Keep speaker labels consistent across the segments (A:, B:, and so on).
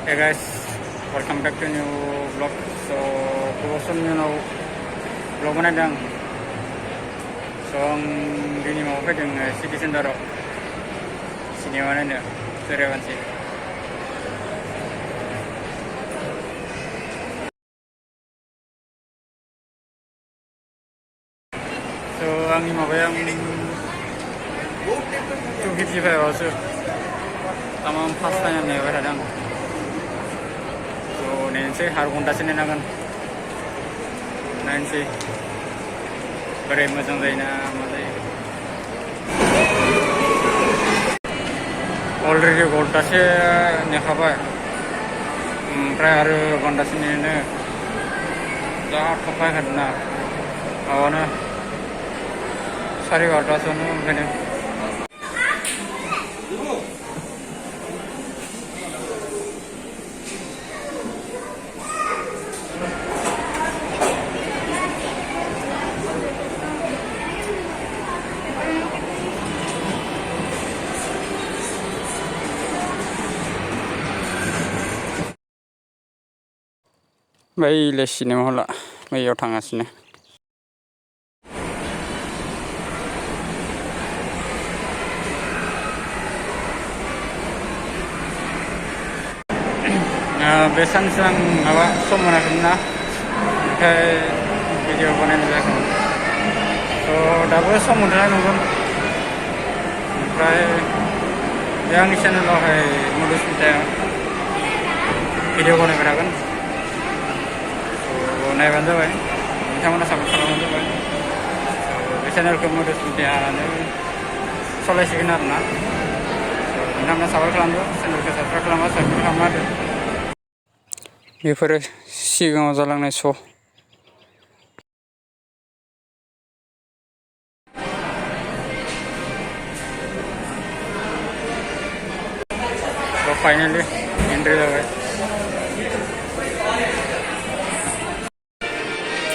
A: Hey guys, welcome back to new vlog. So, gobaw समनि उनाव vlog बानायदों आं. So, आं दिनै माबायाव फैदों सिटि सेन्टाराव सिनेमा नायनो सूर्यवंशी. So, आंनि माबाया 255 आवसो तामाम फार्स्ट टाइम नेबाय थादों आं. नेनोसै हार घन्टासो नेनांगोन नायनोसै बोरै मोजां जायोना मा जायो. अलरेडि घन्टासे नेखाबाय ओमफ्राय आरो घन्टासे नेनो जा थफायखादोंना माबानो 12:30 ओंखायनो बैले सिनेमा हला बैयाव थांगासिनो. बे सानसे आं माबा सम मोनाखैमोन ना ओमफ्राय भिडिअ बानायनाय जायाखैमोन. थ' दाबो सम मोनथ'नाय नंगोन. ओमफ्राय बे आंनि चेनेलावहाय मधुस्मिताया भिडिअ बानायबाय थागोन. नायबानो जाबाय, नोंथांमोना सापर्ट खालामबानो जाबाय. बे चेनेलखौ मधुस्मितायानो सालायसिगोन आरोना. नोंथांमोना सापर्ट खालामदो, चेनेलखौ साबस्क्राइब खालामबा साबस्क्राइब खालामना होदो. बेफोरो सिगाङाव जालांनाय श' फाइनालि एन्ट्रि जाबाय.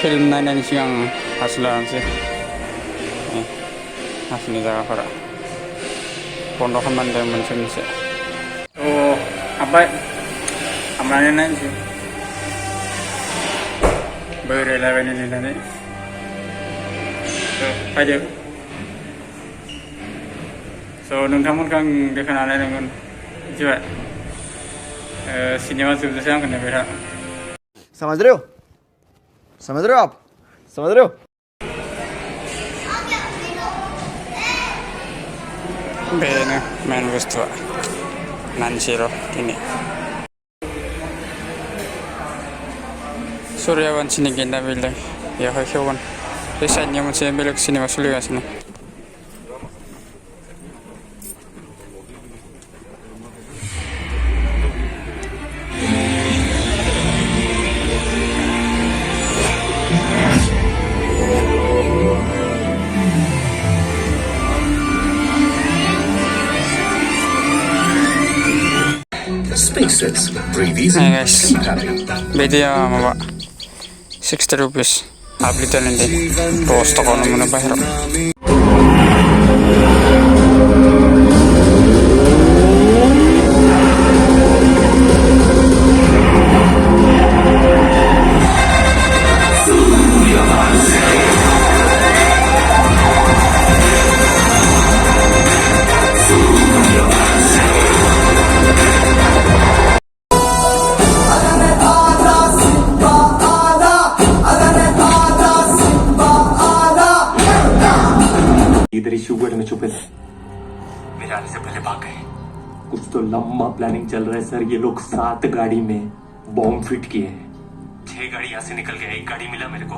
A: फिल्म नायनायनि सिगां हासु लानोसै. हासुनि जायगाफोरा बन्द' खालामनानै दोन मोनसे मोनसे. हाब्बाय हाबनानै नायनोसै बोरै लायबायनो लिरनानै फैदो. स' नोंथांमोनखौ आं देखायना नायनांगोन मिथिबाय. सिनेमा जोबजासे आंखौ नेबाय था.
B: समझ रहे हो आप समझ रहे हो.
A: बेनो मेन बुस्थुआ नायनोसैर' दिनै सूर्यवंशीनि गेन्दा बिल्डिं बेवहाय खेवगोन. बे साइडनि मोनसे बेलेग सिनेमा सोलिगासिनो.
C: SpaceX, breathe easy, sleep happy.
A: Beda mawa 60 rupees half liter nanti terus toko nomornya bayar.
C: इधर ही शुगर में छुपे थे. मेरे आने से पहले भाग गए. कुछ तो लंबा प्लानिंग चल रहा है सर. ये लोग 7 गाड़ी में बॉम्ब फिट किए हैं. 6 गाड़ी यहाँ से निकल गया. 1 गाड़ी मिला मेरे को.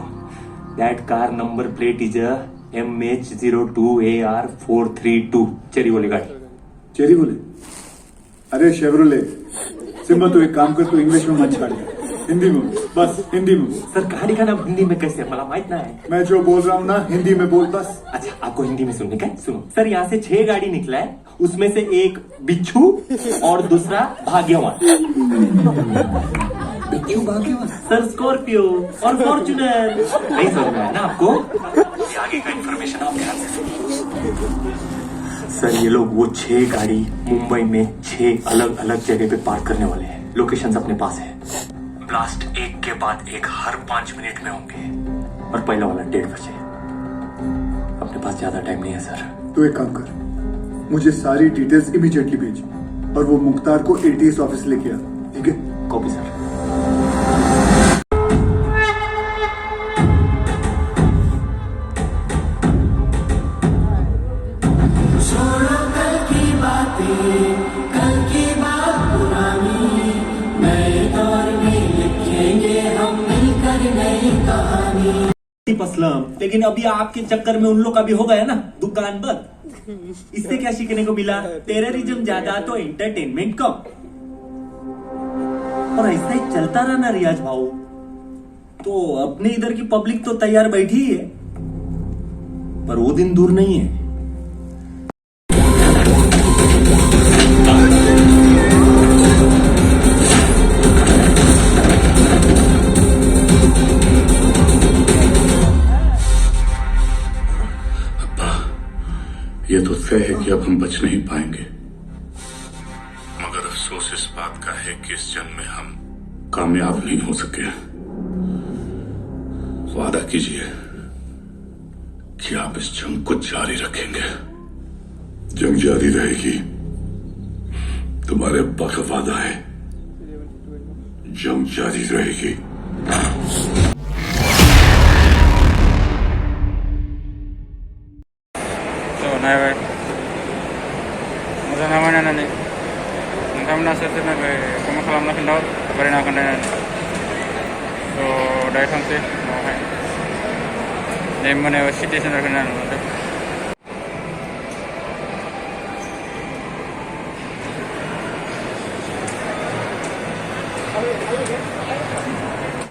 C: That car number plate is MH02AR432. Cherry बोले गाड़ी.
D: चेरी बोले. अरे शेवरोले सिम्बा, तू एक काम कर, तू इंग्लिश में मत छाड़, हिंदी में बस. हिंदी में
C: सर गाड़ी का नाम हिंदी में कैसे मला माहित ना है.
D: मैं जो बोल रहा हूँ ना हिंदी में बोल बस.
C: अच्छा आपको हिंदी में सुनने का है? सुनो सर. यहाँ से 6 गाड़ी निकला है. उसमें से एक बिच्छू और दूसरा भाग्यवान. बिच्छू भाग्यवान सर स्कॉर्पियो और फॉर्च्यूनर. नहीं समझ में आया ना आपको. ये आगे का इन्फॉर्मेशन आप ध्यान से सुनिए. सर ये लोग वो 6 गाड़ी मुंबई में 6 अलग अलग जगह पे पार्क करने वाले हैं. लोकेशंस अपने पास है। ब्लास्ट एक के बाद एक हर 5 मिनट में होंगे और पहला वाला 1:30 बजे। अपने पास ज्यादा टाइम नहीं है सर।
D: तो एक काम कर, मुझे सारी डिटेल्स इमीडिएटली भेज और वो मुख्तार को एटीएस ऑफिस लेके आ, ठीक है?
C: Copy sir.
E: असलम, लेकिन अभी आपके चक्कर में उन लोग का भी हो गया ना दुकान बंद। इससे क्या सीखने को मिला? टेररिज्म ज्यादा तो एंटरटेनमेंट कम। और ऐसा ही चलता रहा ना रियाज भाऊ, तो अपने इधर की पब्लिक तो तैयार बैठी ही है, पर वो दिन दूर नहीं है।
F: ये तो तय है कि अब हम बच नहीं पाएंगे, मगर अफसोस इस बात का है कि इस जंग में हम कामयाब नहीं हो सके। वादा कीजिए कि आप इस जंग को जारी रखेंगे। जंग जारी रहेगी, तुम्हारे अब्बा का वादा है। जंग जारी रहेगी।
A: नायबाय मोजां नामा नायनानै नोंथांमोना सोर सोर नायबाय कमेन्ट खालामना खिन्थाहर बोरै नांगोन नायनानै। थ' दायो थांसै न'आवहाय। नै मोनायाव सिटि सेन्टारखौ नायनो मोनदों।